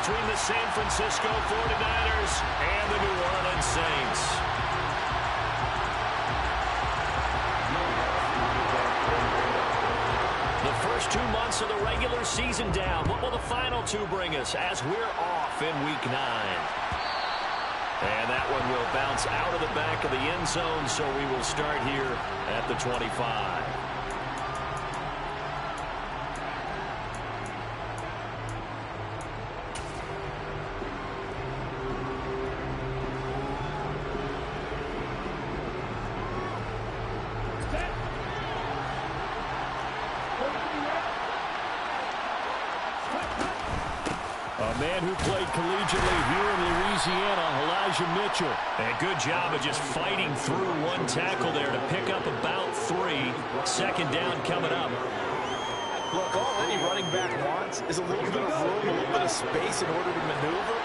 between the San Francisco 49ers and the New Orleans Saints. The first 2 months of the regular season down. What will the final 2 bring us as we're off in Week 9? And that one will bounce out of the back of the end zone, so we will start here at the 25. A man who played collegiately here in Louisiana, Elijah Mitchell. And good job of just fighting through one tackle there to pick up about 3. Second down coming up. Look, all any running back wants is a little bit of room, a little bit of space in order to maneuver.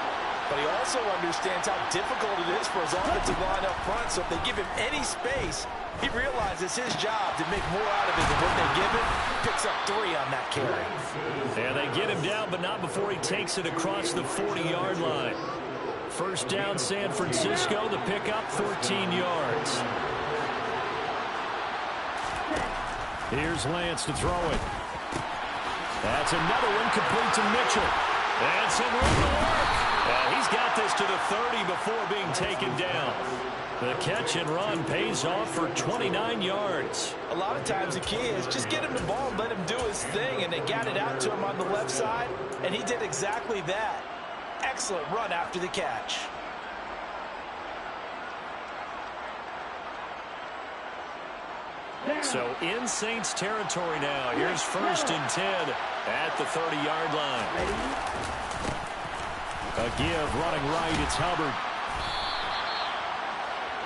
But he also understands how difficult it is for his offensive line up front. So if they give him any space, he realizes his job to make more out of it than what they give him. Picks up 3 on that carry. And they get him down, but not before he takes it across the 40-yard line. First down, San Francisco. The pickup, 13 yards. Here's Lance to throw it. That's another one complete to Mitchell. And some room to work. And he's got this to the 30 before being taken down. The catch and run pays off for 29 yards. A lot of times the key is just get him the ball and let him do his thing. And they got it out to him on the left side. And he did exactly that. Excellent run after the catch. So in Saints territory now. Here's 1st and 10 at the 30-yard line. A give running right. It's Hubbard.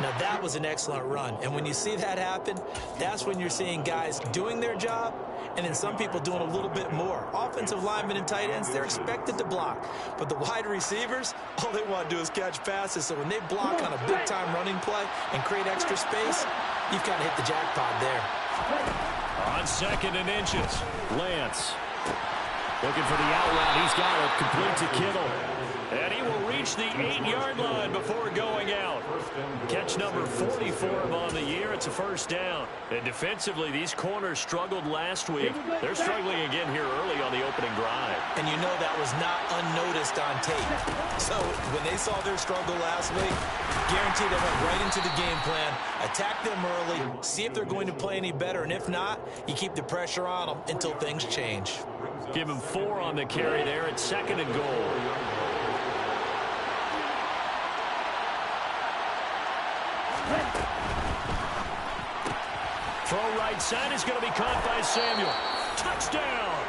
Now that was an excellent run. And when you see that happen, that's when you're seeing guys doing their job and then some people doing a little bit more. Offensive linemen and tight ends, they're expected to block. But the wide receivers, all they want to do is catch passes. So when they block on a big-time running play and create extra space, you've kind of hit the jackpot there. On 2nd and inches, Lance looking for the out route. He's got it. Complete to Kittle. and he will reach the 8-yard line before going out. Catch number 44 on the year. It's a first down. And defensively, these corners struggled last week. They're struggling again here early on the opening drive. And you know that was not unnoticed on tape. So when they saw their struggle last week, guaranteed they went right into the game plan, attack them early, see if they're going to play any better, and if not, you keep the pressure on them until things change. Give him 4 on the carry there at 2nd and goal. Throw right side is going to be caught by Samuel. Touchdown!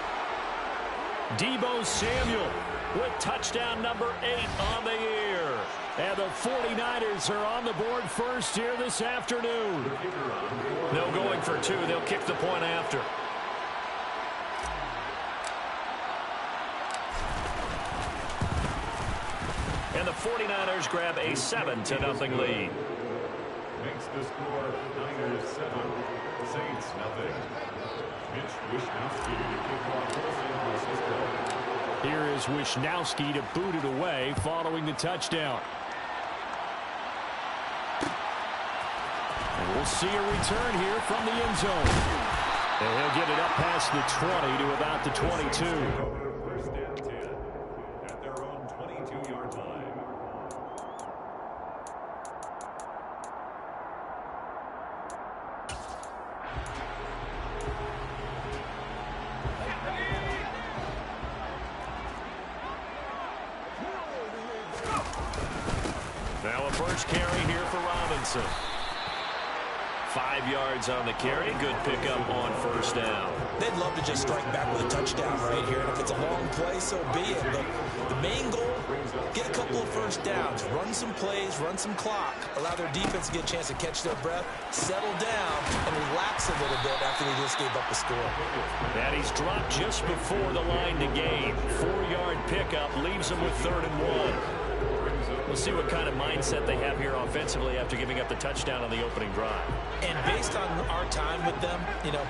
Deebo Samuel with touchdown number 8 on the year. And the 49ers are on the board first here this afternoon. No going for 2. They'll kick the point after. And the 49ers grab a 7-0 lead. Makes the score Niners 7, Saints nothing. Mitch Wishnowsky to kick off for San Francisco. Here is Wishnowsky to boot it away following the touchdown. And we'll see a return here from the end zone. And he'll get it up past the 20 to about the 22. First and 10 at their own 22-yard line. Now a first carry here for Robinson. 5 yards on the carry. Good pickup on first down. They'd love to just strike back with a touchdown right here. And if it's a long play, so be it. But the main goal, get a couple of first downs. Run some plays, run some clock. Allow their defense to get a chance to catch their breath, settle down, and relax a little bit after they just gave up a score. And he's dropped just before the line to gain. 4-yard pickup leaves him with 3rd and 1. We'll see what kind of mindset they have here offensively after giving up the touchdown on the opening drive. And based on our time with them,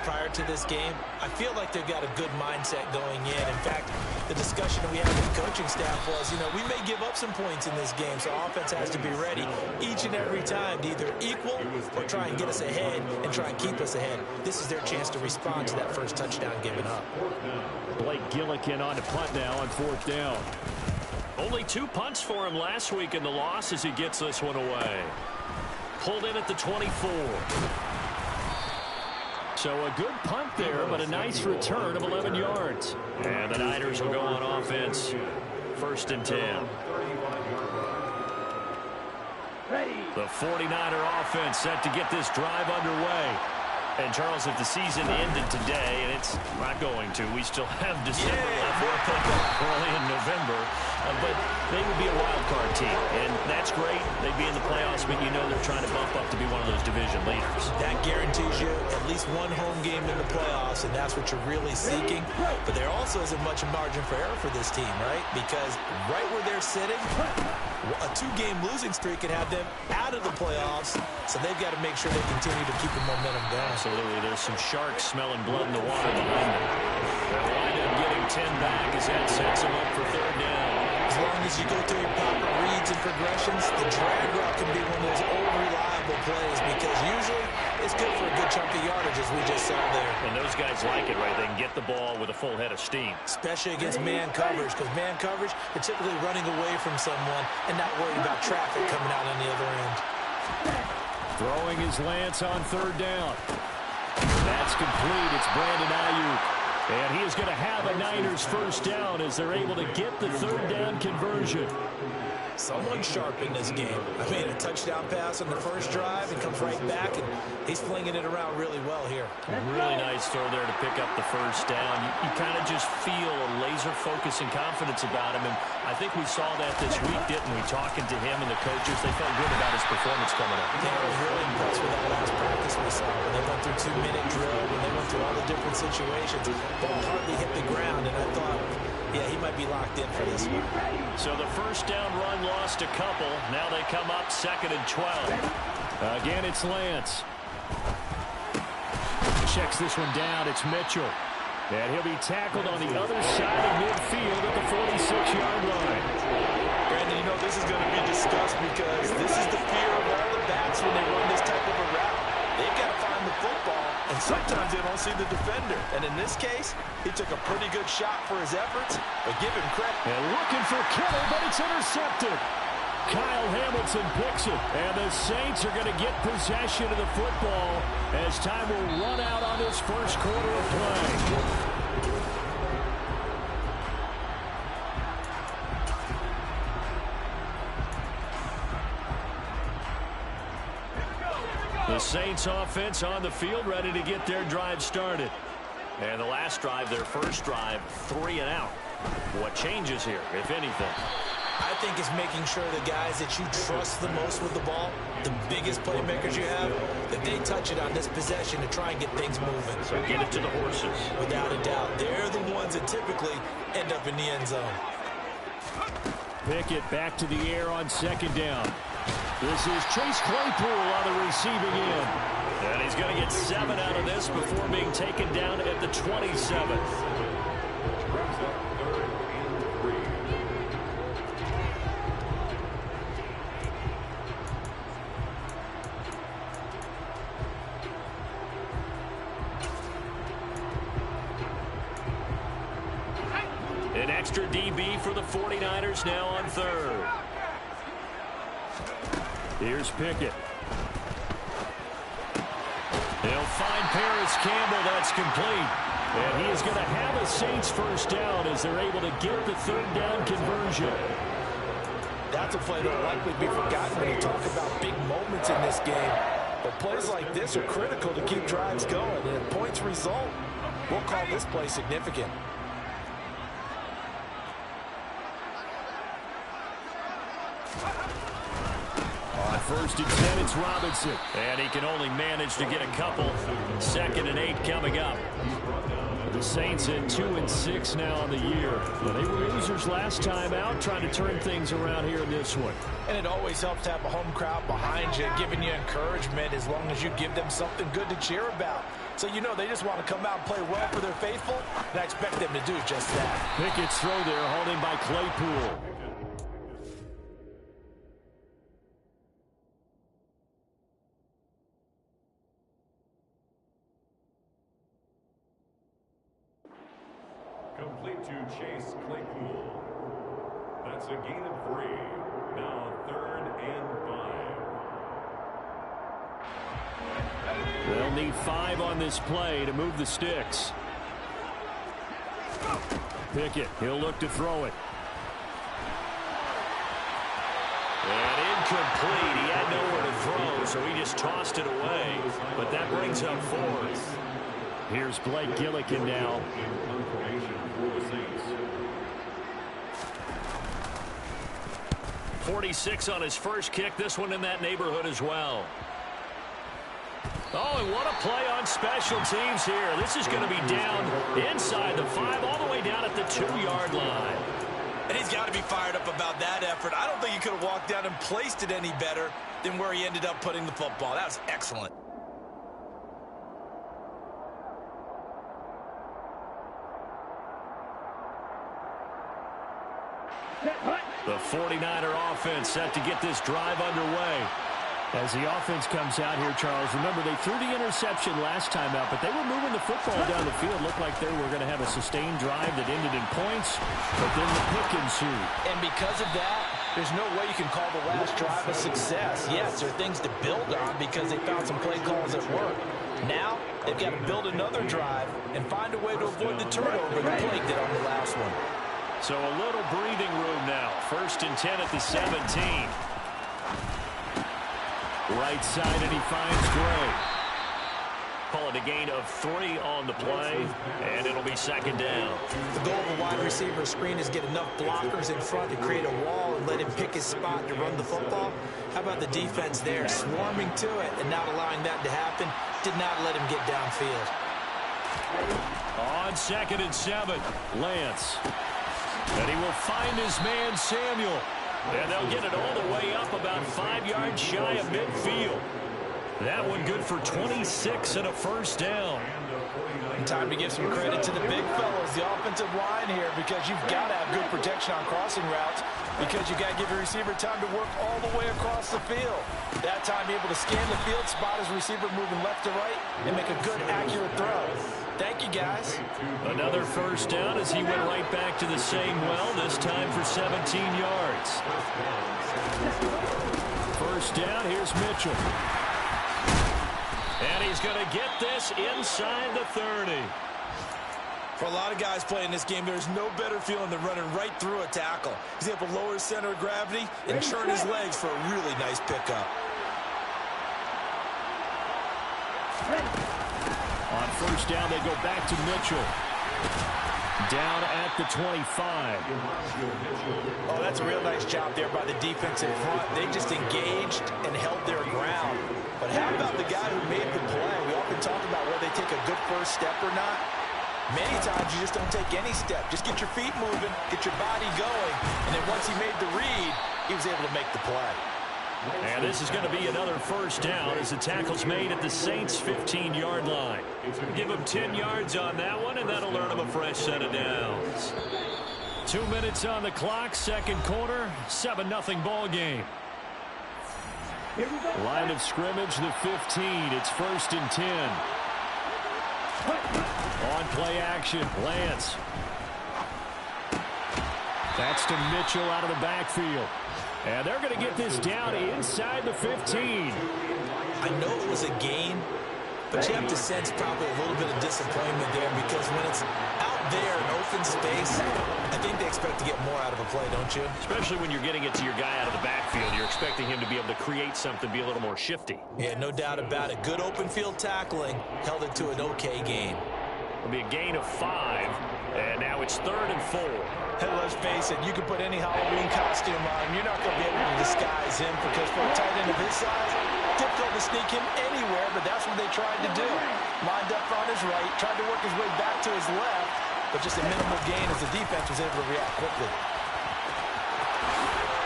prior to this game, I feel like they've got a good mindset going in. In fact, the discussion discussion that we had with the coaching staff was, we may give up some points in this game, so offense has to be ready each and every time to either equal or try and get us ahead and try and keep us ahead. This is their chance to respond to that first touchdown given up. Blake Gillikin on to punt now on 4th down. Only 2 punts for him last week in the loss as he gets this one away. Pulled in at the 24. So a good punt there, but a nice return of 11 yards. And the Niners will go on offense. 1st and 10. The 49er offense set to get this drive underway. And, Charles, if the season ended today, and it's not going to, we still have December left early in November, but they would be a wild card team, and that's great. They'd be in the playoffs, but they're trying to bump up to be one of those division leaders. That guarantees you at least one home game in the playoffs, and that's what you're really seeking. But there also isn't much margin for error for this team, right? Because right where they're sitting, a 2-game losing streak could have them out of the playoffs, so they've got to make sure they continue to keep the momentum going. Absolutely. There's some sharks smelling blood in the water behind them. They'll wind up getting 10 back as that sets them up for 3rd down. As long as you go through your proper reads and progressions, the drag route can be one of those old reliable plays because usually it's good for a good chunk of yardage as we just saw there. And those guys like it, right? They can get the ball with a full head of steam. Especially against man coverage, because man coverage, they're typically running away from someone and not worried about traffic coming out on the other end. Throwing his Lance on 3rd down. That's complete. It's Brandon Ayuk. And he is going to have a Niners 1st down as they're able to get the 3rd down conversion. Someone sharp in this game. I mean, a touchdown pass on the first drive and comes right back, and he's flinging it around really well here. Really nice throw there to pick up the 1st down. You kind of just feel a laser focus and confidence about him, and I think we saw that this week, didn't we? Talking to him and the coaches, they felt good about his performance coming up. Yeah, I was really impressed with that last practice we saw. When they went through 2-minute drill, when they went through all the different situations, ball hardly hit the ground, and I thought, yeah, he might be locked in for this one. So the 1st down run lost a couple. Now they come up 2nd and 12. Again, it's Lance. Checks this one down. It's Mitchell. And he'll be tackled on the other side of midfield at the 46-yard line. Brandon, this is going to be discussed because this is the fear of all the backs when they run this type of a route. They've got to find the football, and sometimes they don't see the defender. And in this case, he took a pretty good shot for his efforts, but give him credit. And looking for Kittle, but it's intercepted. Kyle Hamilton picks it, and the Saints are going to get possession of the football as time will run out on this first quarter of play. The Saints offense on the field, ready to get their drive started. And the last drive, their first drive, 3 and out. What changes here, if anything? I think it's making sure the guys that you trust the most with the ball, the biggest playmakers you have, that they touch it on this possession to try and get things moving. So get it to the horses. Without a doubt. They're the ones that typically end up in the end zone. Pickett back to the air on 2nd down. This is Chase Claypool on the receiving end. And he's going to get 7 out of this before being taken down at the 27th. An extra DB for the 49ers now on 3rd. Here's Pickett. They'll find Paris Campbell. That's complete. And he is going to have a Saints 1st down as they're able to get the 3rd down conversion. That's a play that will likely be forgotten when you talk about big moments in this game. But plays like this are critical to keep drives going. And if points result, we'll call this play significant. On 1st and 10, it's Robinson. And he can only manage to get a couple. 2nd and 8 coming up. The Saints at 2-6 now on the year. Well, they were losers losers last time out, trying to turn things around here in this one. And it always helps to have a home crowd behind you, giving you encouragement as long as you give them something good to cheer about. So you know they just want to come out and play well for their faithful, and I expect them to do just that. Pickett's throw there, hauled in by Claypool. Complete to Chase Claypool. That's a gain of 3. Now 3rd and 5. They'll need 5 on this play to move the sticks. Pickett, he'll look to throw it. And incomplete. He had nowhere to throw, so he just tossed it away. But that brings up 4th. Here's Blake Gillikin now. 46 on his first kick. This one in that neighborhood as well. Oh, and what a play on special teams here. This is going to be down inside the 5, all the way down at the 2-yard line. And he's got to be fired up about that effort. I don't think he could have walked down and placed it any better than where he ended up putting the football. That was excellent. The 49er offense set to get this drive underway. As the offense comes out here, Charles, remember they threw the interception last time out, but they were moving the football down the field. Looked like they were going to have a sustained drive that ended in points, but then the pick ensued. And because of that, there's no way you can call the last drive a success. Yes, there are things to build on because they found some play calls that work. Now, they've got to build another drive and find a way to avoid the turnover the play did on the last one. So a little breathing room now. 1st and 10 at the 17. Right side, and he finds Gray. Call it a gain of 3 on the play, and it'll be 2nd down. The goal of a wide receiver screen is get enough blockers in front to create a wall and let him pick his spot to run the football. How about the defense there, swarming to it and not allowing that to happen? Did not let him get downfield. On 2nd and 7, Lance. And he will find his man, Samuel. And they'll get it all the way up about 5 yards shy of midfield. That one good for 26 and a 1st down. And time to give some credit to the big fellows, the offensive line here, because you've got to have good protection on crossing routes because you've got to give your receiver time to work all the way across the field. That time able to scan the field, spot his receiver moving left to right, and make a good, accurate throw. Thank you, guys. Another 1st down as he went right back to the same well, this time for 17 yards. 1st down, here's Mitchell. And he's going to get this inside the 30. For a lot of guys playing this game, there's no better feeling than running right through a tackle. He's able to lower his center of gravity and turn his legs for a really nice pickup. On 1st down, they go back to Mitchell. Down at the 25. Oh, that's a real nice job there by the defense in front. They just engaged and held their ground. But how about the guy who made the play? We often talk about whether they take a good first step or not. Many times you just don't take any step. Just get your feet moving, get your body going, and then once he made the read, he was able to make the play. And this is going to be another 1st down as the tackle's made at the Saints' 15-yard line. Give him 10 yards on that one, and that'll earn him a fresh set of downs. 2 minutes on the clock, 2nd quarter, 7-0 ball game. Line of scrimmage, the 15. It's 1st and 10. On play action, Lance. That's to Mitchell out of the backfield. And they're going to get this down inside the 15. I know it was a gain, but you have to sense probably a little bit of disappointment there because when it's out there in open space, I think they expect to get more out of a play, don't you? Especially when you're getting it to your guy out of the backfield. You're expecting him to be able to create something, be a little more shifty. Yeah, no doubt about it. Good open field tackling held it to an okay gain. It'll be a gain of 5, and now it's 3rd and 4. Hey, let's face it, you can put any Halloween costume on him. You're not going to be able to disguise him because for a tight end of his size, difficult to sneak him anywhere, but that's what they tried to do. Lined up on his right, tried to work his way back to his left, but just a minimal gain as the defense was able to react quickly.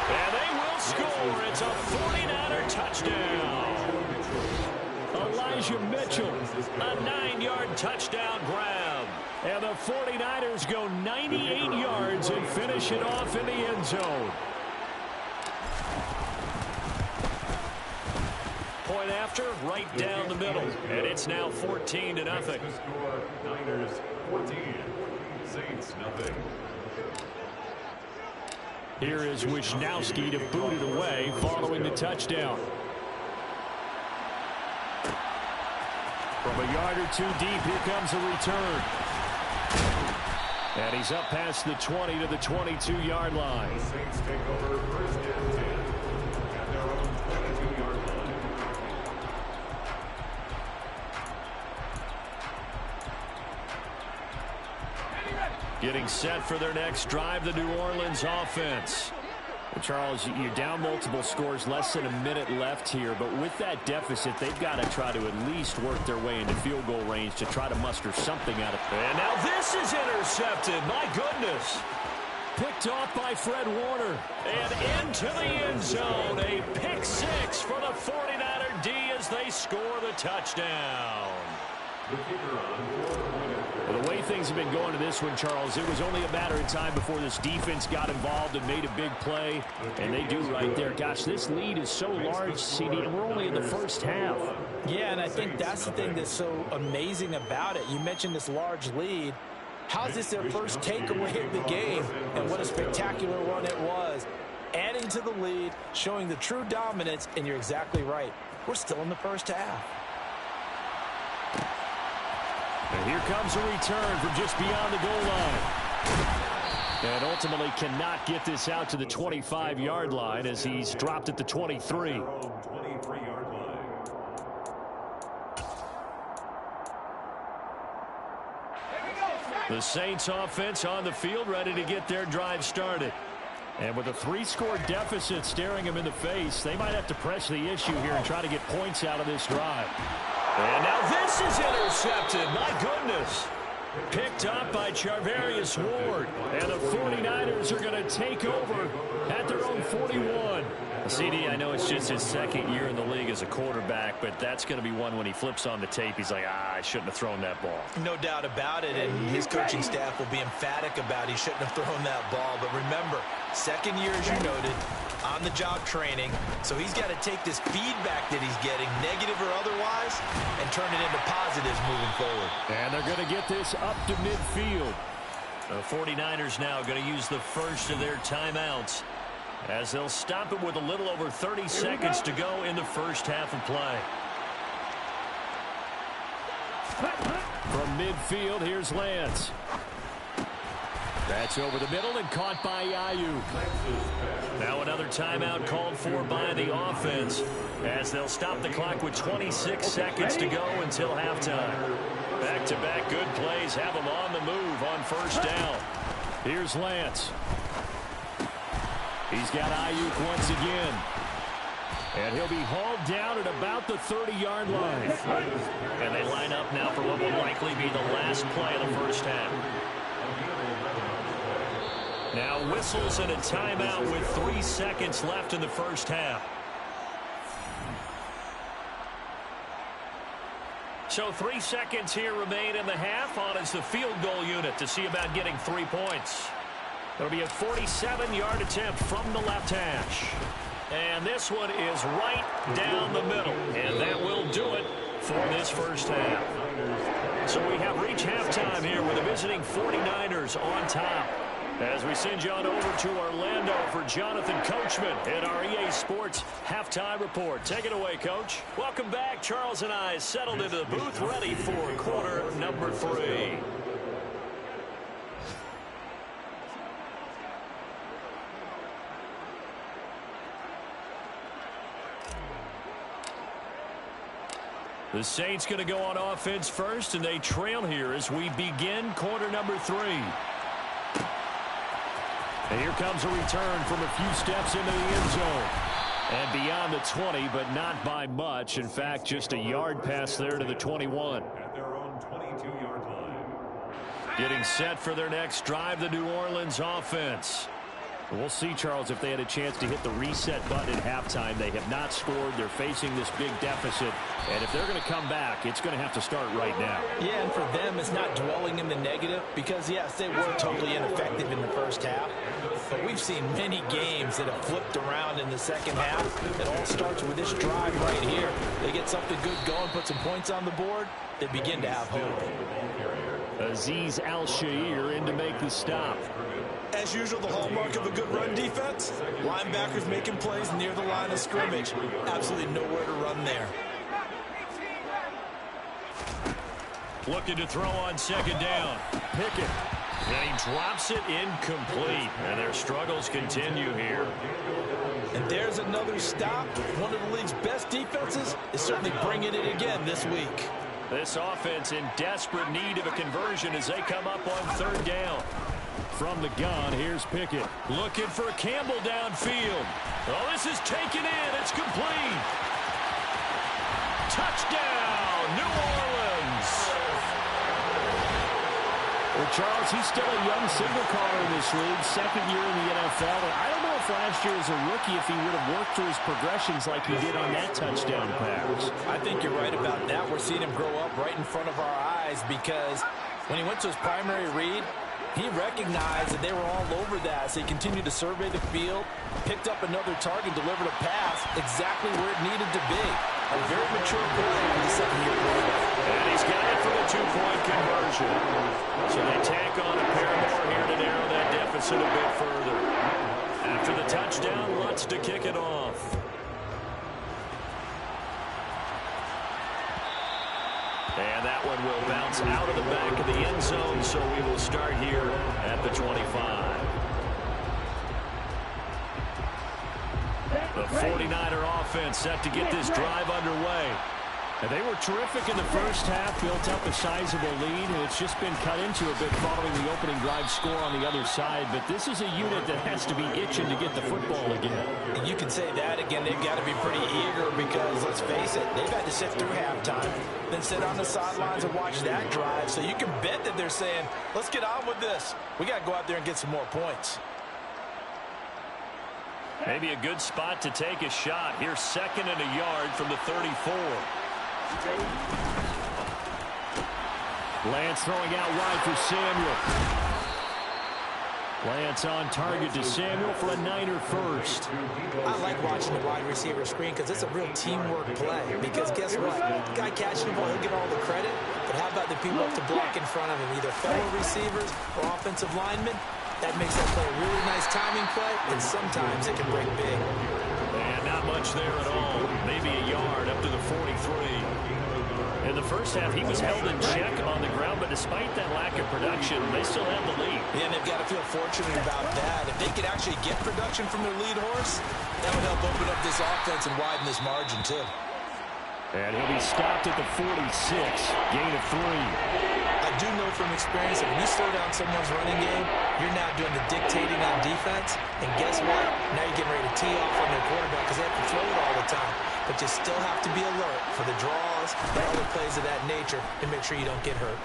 And they will score. It's a 49er touchdown. Elijah Mitchell, a 9-yard touchdown grab. And the 49ers go 98 yards and finish it off in the end zone. Point after, right down the middle. And it's now 14-0. Niners 14, Saints nothing. Here is Wisnowski to boot it away following the touchdown. From a yard or two deep, here comes a return. And he's up past the 20 to the 22-yard line. The Saints take over first and 10 at their own 22-yard line. Getting set for their next drive, the New Orleans offense. Charles, you're down multiple scores, less than a minute left here, but with that deficit, they've got to try to at least work their way into field goal range to try to muster something out of it. And now this is intercepted. My goodness. Picked off by Fred Warner. And into the end zone. A pick six for the 49er D as they score the touchdown. Well, the way things have been going to this one, Charles, it was only a matter of time before this defense got involved and made a big play, and they do right there. Gosh, this lead is so large, CD, and we're only in the first half. Yeah, and I think that's the thing that's so amazing about it. You mentioned this large lead. How's this their first takeaway of the game? And what a spectacular one it was. Adding to the lead, showing the true dominance, and you're exactly right. We're still in the first half. And here comes a return from just beyond the goal line. And ultimately cannot get this out to the 25-yard line as he's dropped at the 23. 23-yard line. The Saints offense on the field ready to get their drive started. And with a 3-score deficit staring him in the face, they might have to press the issue here and try to get points out of this drive. And now this is intercepted. My goodness. Picked up by Charvarius Ward. And the 49ers are going to take over at their own 41. CD, I know it's just his second year in the league as a quarterback, but that's going to be one when he flips on the tape, he's like, I shouldn't have thrown that ball. No doubt about it, and his coaching staff will be emphatic about he shouldn't have thrown that ball. But remember, second year, as you noted, on-the-job training, so he's got to take this feedback that he's getting, negative or otherwise, and turn it into positives moving forward. And they're going to get this up to midfield. The 49ers now going to use the first of their timeouts as they'll stop it with a little over 30 seconds to go in the first half of play. From midfield, here's Lance. That's over the middle and caught by Ayuk. Now another timeout called for by the offense as they'll stop the clock with 26 seconds to go until halftime. Back-to-back good plays have them on the move on first down. Here's Lance. He's got Ayuk once again. And he'll be hauled down at about the 30-yard line. And they line up now for what will likely be the last play of the first half. Now whistles and a timeout with 3 seconds left in the first half. So 3 seconds here remain in the half. On is the field goal unit to see about getting 3 points. It'll be a 47-yard attempt from the left hash. And this one is right down the middle. And that will do it for this first half. So we have reached halftime here with the visiting 49ers on top. As we send you on over to Orlando for Jonathan Coachman in our EA Sports Halftime Report. Take it away, Coach. Welcome back. Charles and I settled into the booth ready for quarter number 3. The Saints going to go on offense first, and they trail here as we begin quarter number 3. And here comes a return from a few steps into the end zone. And beyond the 20, but not by much. In fact, just a yard pass there to the 21. At their own 22-yard line. Getting set for their next drive, the New Orleans offense. We'll see, Charles, if they had a chance to hit the reset button at halftime. They have not scored. They're facing this big deficit. And if they're going to come back, it's going to have to start right now. Yeah, and for them, it's not dwelling in the negative because, yes, they were totally ineffective in the first half. But we've seen many games that have flipped around in the second half. It all starts with this drive right here. They get something good going, put some points on the board, they begin to have hope. Azeez Al-Shaair in to make the stop. As usual, the hallmark of a good run defense, linebackers making plays near the line of scrimmage. Absolutely nowhere to run there. Looking to throw on second down. Pickett. And he drops it incomplete. And their struggles continue here. And there's another stop. One of the league's best defenses is certainly bringing it again this week. This offense in desperate need of a conversion as they come up on third down. From the gun, here's Pickett. Looking for Campbell downfield. Oh, this is taken in. It's complete. Touchdown, New Orleans. Well, Charles, he's still a young signal caller in this league, second year in the NFL. And I don't know if last year as a rookie if he would have worked through his progressions like he did on that touchdown pass. I think you're right about that. We're seeing him grow up right in front of our eyes because when he went to his primary read, he recognized that they were all over that, so he continued to survey the field, picked up another target, delivered a pass exactly where it needed to be. A very mature play on the second-year quarterback. And he's got it for the two-point conversion. So they tack on a pair more here to narrow that deficit a bit further. After the touchdown, Lutz to kick it off. And that one will bounce out of the back of the end zone, so we will start here at the 25. The 49er offense set to get this drive underway. And they were terrific in the first half, built up a sizable lead, and it's just been cut into a bit following the opening drive score on the other side. But this is a unit that has to be itching to get the football again. And you can say that again. They've got to be pretty eager because, let's face it, they've had to sit through halftime, then sit on the sidelines and watch that drive. So you can bet that they're saying, let's get on with this. We got to go out there and get some more points. Maybe a good spot to take a shot. Here's second and a yard from the 34. Lance throwing out wide for Samuel. Lance on target to Samuel for a Niner first. I like watching the wide receiver screen because it's a real teamwork play. Because guess what? The guy catching the ball, he'll get all the credit. But how about the people up to block in front of him, either fellow receivers or offensive linemen? That makes that play a really nice timing play, and sometimes it can break big. And not much there at all. Maybe a yard up to the 43. In the first half, he was held in check on the ground, but despite that lack of production, they still have the lead. Yeah, and they've got to feel fortunate about that. If they could actually get production from their lead horse, that would help open up this offense and widen this margin, too. And he'll be stopped at the 46, gain of 3. I do know from experience that when you slow down someone's running game, you're now doing the dictating on defense. And guess what? Now you're getting ready to tee off on their quarterback because they have to throw it all the time. But you still have to be alert for the draws and other plays of that nature and make sure you don't get hurt.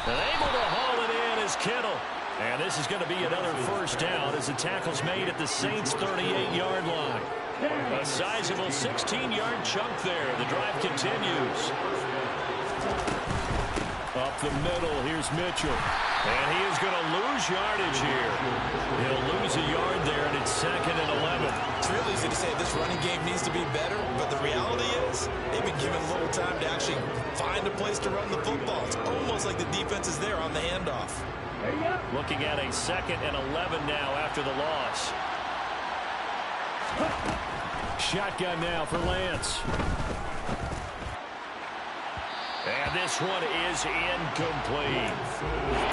And able to haul it in is Kittle. And this is going to be another first down as the tackle's made at the Saints' 38-yard line. A sizable 16-yard chunk there. The drive continues. Up the middle, here's Mitchell. And he is going to lose yardage here. He'll lose a yard there, and it's second and 11. It's real easy to say this running game needs to be better, but the reality is they've been given little time to actually find a place to run the football. It's almost like the defense is there on the handoff. Looking at a second and 11 now after the loss. Shotgun now for Lance. And this one is incomplete.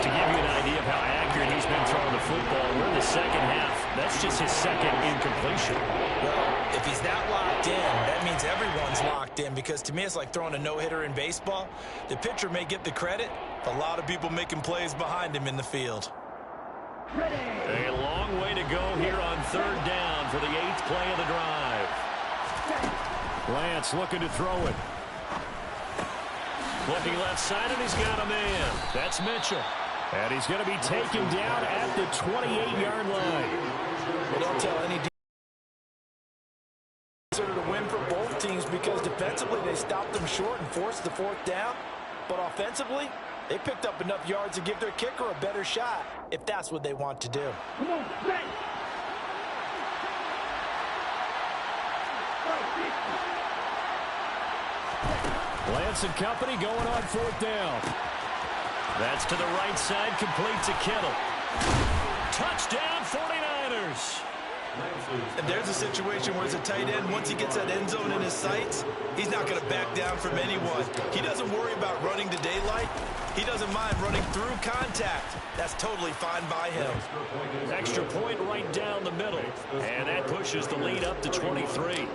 To give you an idea of how accurate he's been throwing the football, we're in the second half. That's just his second incompletion. Well, if he's that locked in, that means everyone's locked in because to me it's like throwing a no-hitter in baseball. The pitcher may get the credit, but a lot of people making plays behind him in the field. A long way to go here on third down for the 8th play of the drive. Lance looking to throw it. Looking left side, and he's got a man. That's Mitchell. And he's going to be taken down at the 28-yard line. Well, don't tell any consider to win for both teams because defensively they stopped them short and forced the fourth down. But offensively, they picked up enough yards to give their kicker a better shot if that's what they want to do. Come on, play. Lance and company going on fourth down. That's to the right side, complete to Kittle. Touchdown, 49ers. And there's a situation where as a tight end, once he gets that end zone in his sights, he's not going to back down from anyone. He doesn't worry about running to daylight. He doesn't mind running through contact. That's totally fine by him. Extra point right down the middle. And that pushes the lead up to 23.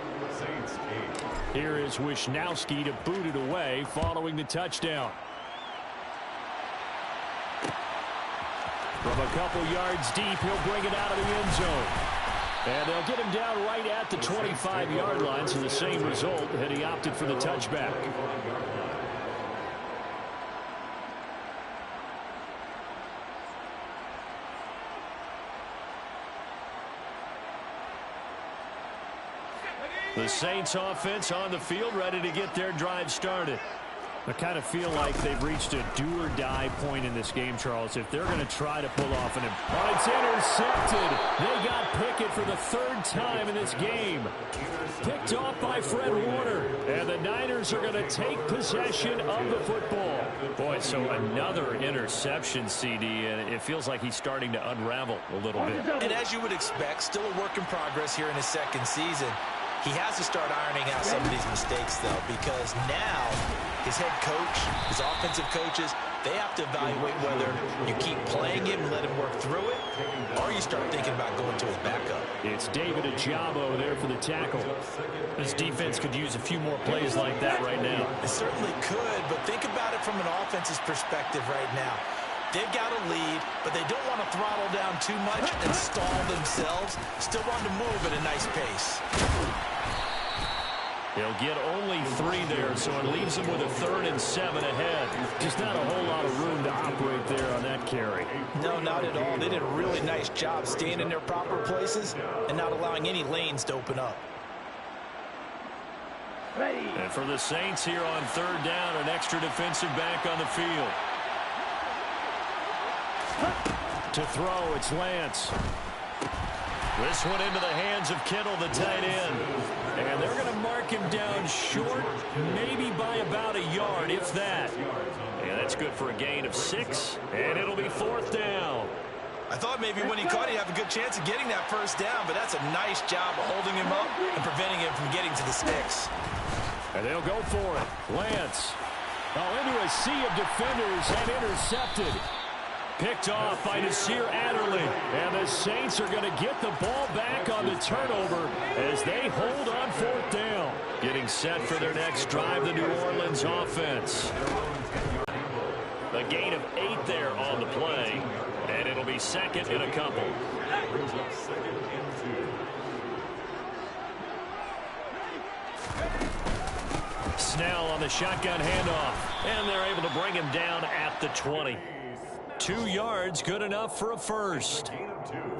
Here is Wisnowski to boot it away following the touchdown. From a couple yards deep, he'll bring it out of the end zone. And they'll get him down right at the 25-yard line, so the same result, and he opted for the touchback. The Saints offense on the field, ready to get their drive started. I kind of feel like they've reached a do-or-die point in this game, Charles. If they're going to try to pull off an... Oh, it's intercepted. They got Pickett for the third time in this game. Picked off by Fred Warner. And the Niners are going to take possession of the football. Boy, so another interception, CD, and it feels like he's starting to unravel a little bit. And as you would expect, still a work in progress here in his second season. He has to start ironing out some of these mistakes, though, because now his head coach, his offensive coaches, they have to evaluate whether you keep playing him and let him work through it, or you start thinking about going to his backup. It's David Ajabo there for the tackle. This defense could use a few more plays like that right now. It certainly could, but think about it from an offense's perspective right now. They've got a lead, but they don't want to throttle down too much and stall themselves. Still want to move at a nice pace. They'll get only 3 there, so it leaves them with a 3rd and 7 ahead. Just not a whole lot of room to operate there on that carry. No, not at all. They did a really nice job staying in their proper places and not allowing any lanes to open up. And for the Saints here on 3rd down, an extra defensive back on the field. To throw, it's Lance. This one into the hands of Kittle, the tight end. And they're going to mark him down short, maybe by about a yard, if that. Yeah, that's good for a gain of 6, and it'll be 4th down. I thought maybe when he caught, he'd have a good chance of getting that first down, but that's a nice job of holding him up and preventing him from getting to the sticks. And they'll go for it. Lance. Into a sea of defenders and intercepted. Picked off by Nasir Adderley. And the Saints are going to get the ball back on the turnover as they hold on 4th down. Getting set for their next drive, the New Orleans offense. A gain of 8 there on the play. And it'll be 2nd and a couple. Snell on the shotgun handoff. And they're able to bring him down at the 20. 2 yards, good enough for a first.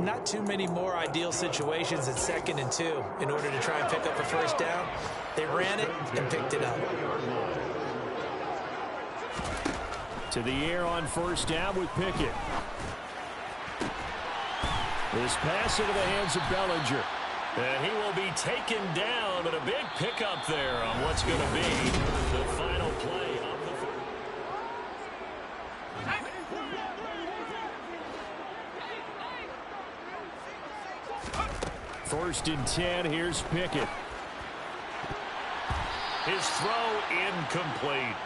Not too many more ideal situations at 2nd and 2 in order to try and pick up a first down. They ran it and picked it up. To the air on 1st down with Pickett. This pass into the hands of Bellinger. And he will be taken down, but a big pickup there on what's going to be the final play of the field. 1st and 10, here's Pickett. His throw incomplete.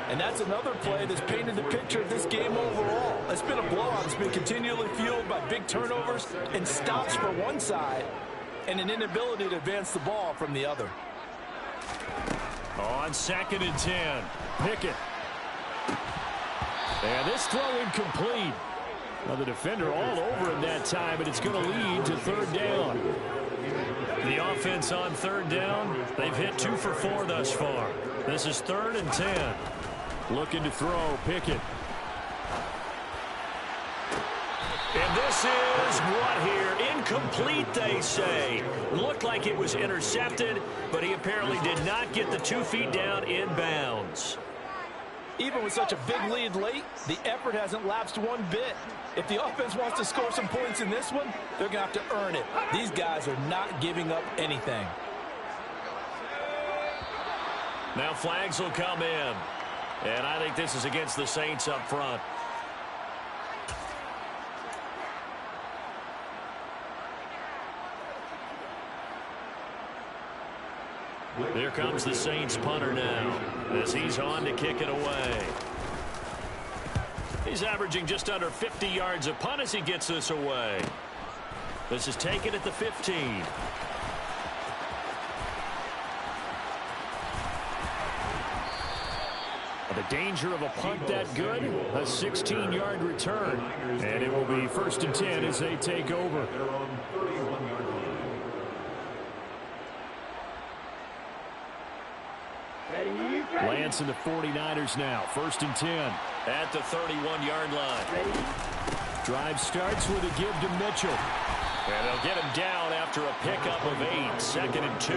And that's another play that's painted the picture of this game overall. It's been a blowout. It's been continually fueled by big turnovers and stops for one side and an inability to advance the ball from the other. On 2nd and 10, Pickett. And this throw incomplete. Now the defender all over him that time, but it's going to lead to 3rd down. The offense on 3rd down, they've hit 2 for 4 thus far. This is 3rd and 10. Looking to throw, Pickett. And this is what here? Incomplete, they say. Looked like it was intercepted, but he apparently did not get the 2 feet down in bounds. Even with such a big lead late, the effort hasn't lapsed one bit. If the offense wants to score some points in this one, they're going to have to earn it. These guys are not giving up anything. Now flags will come in. And I think this is against the Saints up front. Here comes the Saints punter now as he's on to kick it away. He's averaging just under 50 yards a punt as he gets this away. This is taken at the 15. The danger of a punt that good, a 16-yard return. And it will be 1st and 10 as they take over. Lance and the 49ers now, 1st and 10. At the 31-yard line. Drive starts with a give to Mitchell. And they'll get him down after a pickup of 8, 2nd and 2.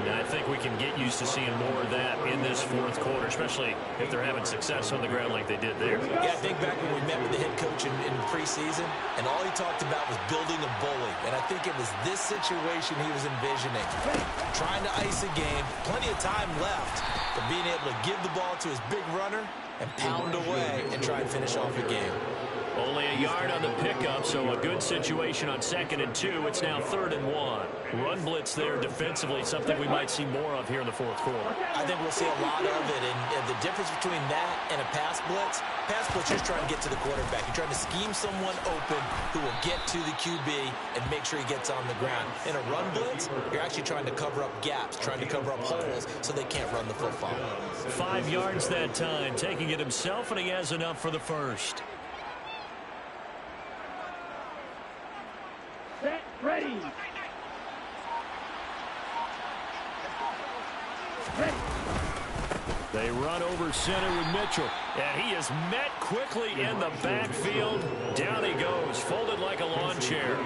And I think we can get used to seeing more of that in this 4th quarter, especially if they're having success on the ground like they did there. Yeah, I think back when we met with the head coach in preseason, and all he talked about was building a bully. And I think it was this situation he was envisioning. Trying to ice a game, plenty of time left, but being able to give the ball to his big runner and pound away and try and finish off a game. Only a yard on the pickup, so a good situation on 2nd and 2. It's now 3rd and 1. Run blitz there defensively, something we might see more of here in the 4th quarter. I think we'll see a lot of it, and the difference between that and a pass blitz you're just trying to get to the quarterback. You're trying to scheme someone open who will get to the QB and make sure he gets on the ground. In a run blitz, you're actually trying to cover up gaps, trying to cover up holes so they can't run the football. 5 yards that time, taking it himself, and he has enough for the first. Set, ready. Ready. They run over center with Mitchell. And he is met quickly in the backfield. Down he goes, folded like a lawn chair.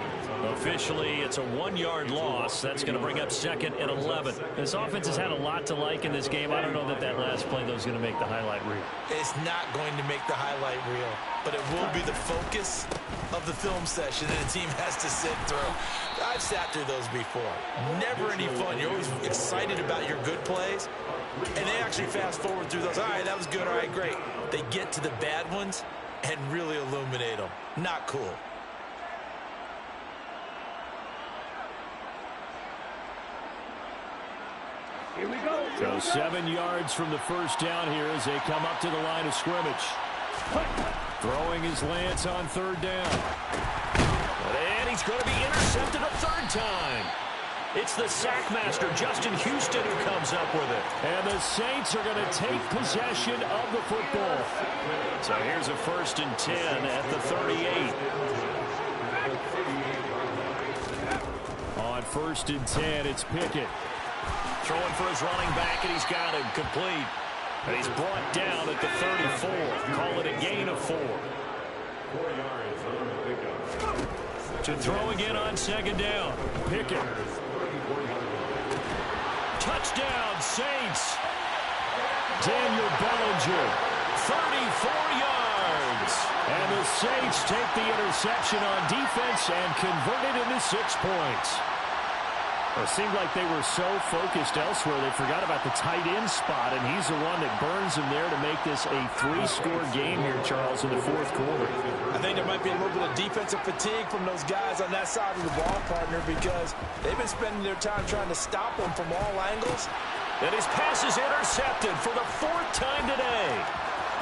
Officially, it's a 1-yard loss. That's going to bring up 2nd and 11. This offense has had a lot to like in this game. I don't know that last play, though, is going to make the highlight reel. It's not going to make the highlight reel, but it will be the focus of the film session that a team has to sit through. I've sat through those before. Never any fun. You're always excited about your good plays, and they actually fast forward through those. All right, that was good. All right, great. They get to the bad ones and really illuminate them. Not cool. Here we go. So 7 yards from the first down here as they come up to the line of scrimmage. Throwing his Lance on 3rd down. And he's going to be intercepted a 3rd time. It's the sackmaster, Justin Houston, who comes up with it. And the Saints are going to take possession of the football. So here's a 1st and 10 at the 38. On 1st and 10, it's Pickett. Throwing for his running back, and he's got him complete. And he's brought down at the 34. Call it a gain of 4. 4 yards on the pickup. To throw again on 2nd down. Pickett. Touchdown, Saints. Daniel Bellinger. 34 yards. And the Saints take the interception on defense and convert it into 6 points. It seemed like they were so focused elsewhere they forgot about the tight end spot, and he's the one that burns them there to make this a 3-score game here, Charles, in the 4th quarter. I think there might be a little bit of defensive fatigue from those guys on that side of the ball, partner, because they've been spending their time trying to stop them from all angles. And his pass is intercepted for the 4th time today.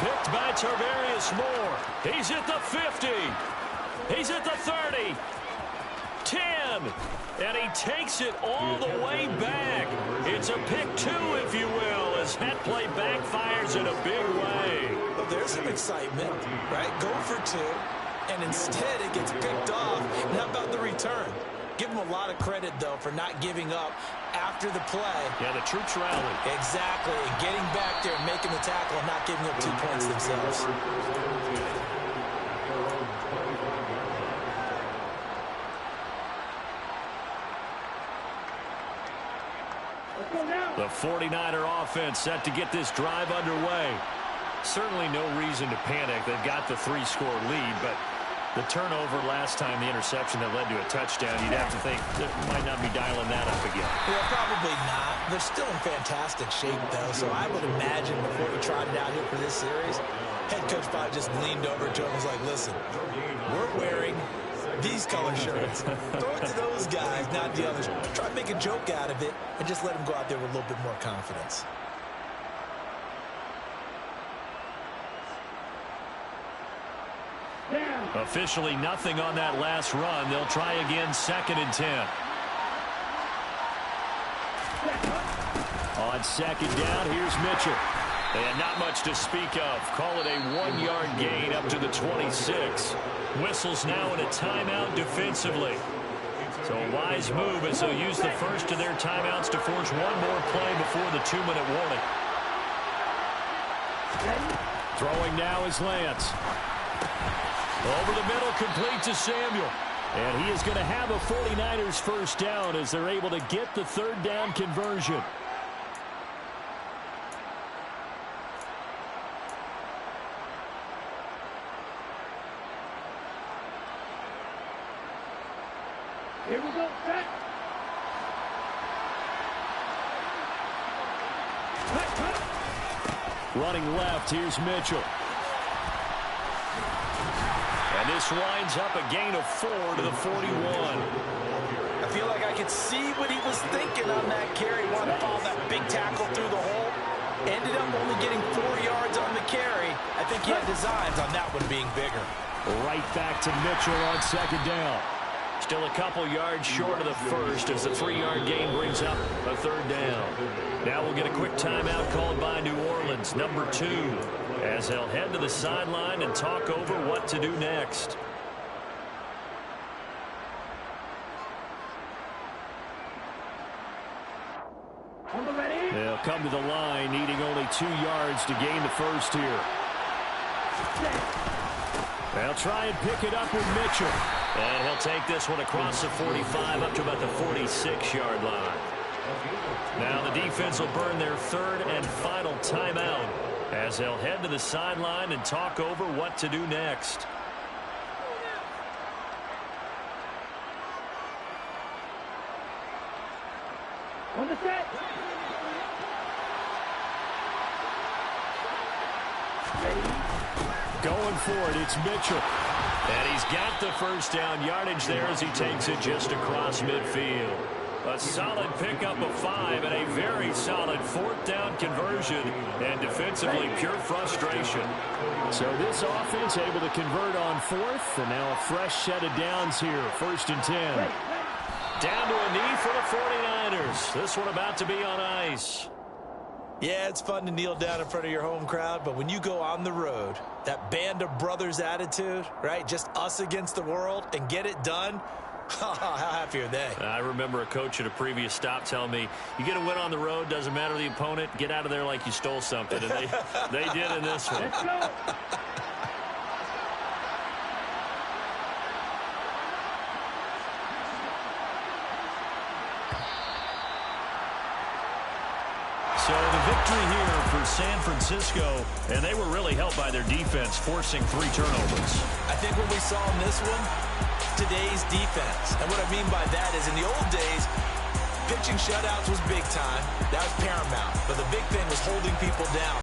Picked by Tarvarius Moore. He's at the 50. He's at the 30. 10. And he takes it all the way back. It's a pick 2, if you will, as that play backfires in a big way. Well, there's some excitement, right? Go for 2, and instead it gets picked off. And how about the return? Give them a lot of credit, though, for not giving up after the play. Yeah, the troops rallied. Exactly, and getting back there and making the tackle and not giving up 2 points themselves. The 49er offense set to get this drive underway. Certainly no reason to panic. They've got the 3-score lead, but the turnover last time, the interception that led to a touchdown, you'd have to think they might not be dialing that up again. Yeah, probably not. They're still in fantastic shape, though, so I would imagine before he trotted out here for this series, head coach probably just leaned over to him and was like, listen, we're wearing these color shirts. Throw it to those guys, not the others. Try to make a joke out of it and just let them go out there with a little bit more confidence. Officially nothing on that last run. They'll try again, 2nd and 10. On 2nd down, here's Mitchell. And not much to speak of. Call it a 1-yard gain up to the 26. Whistles now in a timeout defensively. So a wise move as they'll use the first of their timeouts to force one more play before the 2-minute warning. Throwing now is Lance. Over the middle, complete to Samuel. And he is going to have a 49ers first down as they're able to get the 3rd down conversion. Here we go, set. Running left, here's Mitchell. And this winds up a gain of 4 to the 41. I feel like I could see what he was thinking on that carry. Wanted to follow that big tackle through the hole. Ended up only getting 4 yards on the carry. I think he had designs on that one being bigger. Right back to Mitchell on 2nd down. Still a couple yards short of the first as the 3-yard gain brings up a 3rd down. Now we'll get a quick timeout called by New Orleans, number 2, as they'll head to the sideline and talk over what to do next. They'll come to the line, needing only 2 yards to gain the first here. They'll try and pick it up with Mitchell. And he'll take this one across the 45 up to about the 46-yard line. Now the defense will burn their 3rd and final timeout as they'll head to the sideline and talk over what to do next. On the set. Going for it, it's Mitchell. And he's got the first down yardage there as he takes it just across midfield. A solid pickup of 5 and a very solid 4th down conversion, and defensively pure frustration. So this offense able to convert on 4th, and now a fresh set of downs here, 1st and 10. Down to a knee for the 49ers. This one about to be on ice. Yeah, it's fun to kneel down in front of your home crowd, but when you go on the road, that band of brothers attitude, right, just us against the world, and get it done, how happy are they? I remember a coach at a previous stop telling me, you get a win on the road, doesn't matter the opponent, get out of there like you stole something. And they did in this one. Let's go. So the victory here for San Francisco, and they were really helped by their defense, forcing 3 turnovers. I think what we saw in this one, today's defense. And what I mean by that is in the old days, pitching shutouts was big time. That was paramount. But the big thing was holding people down.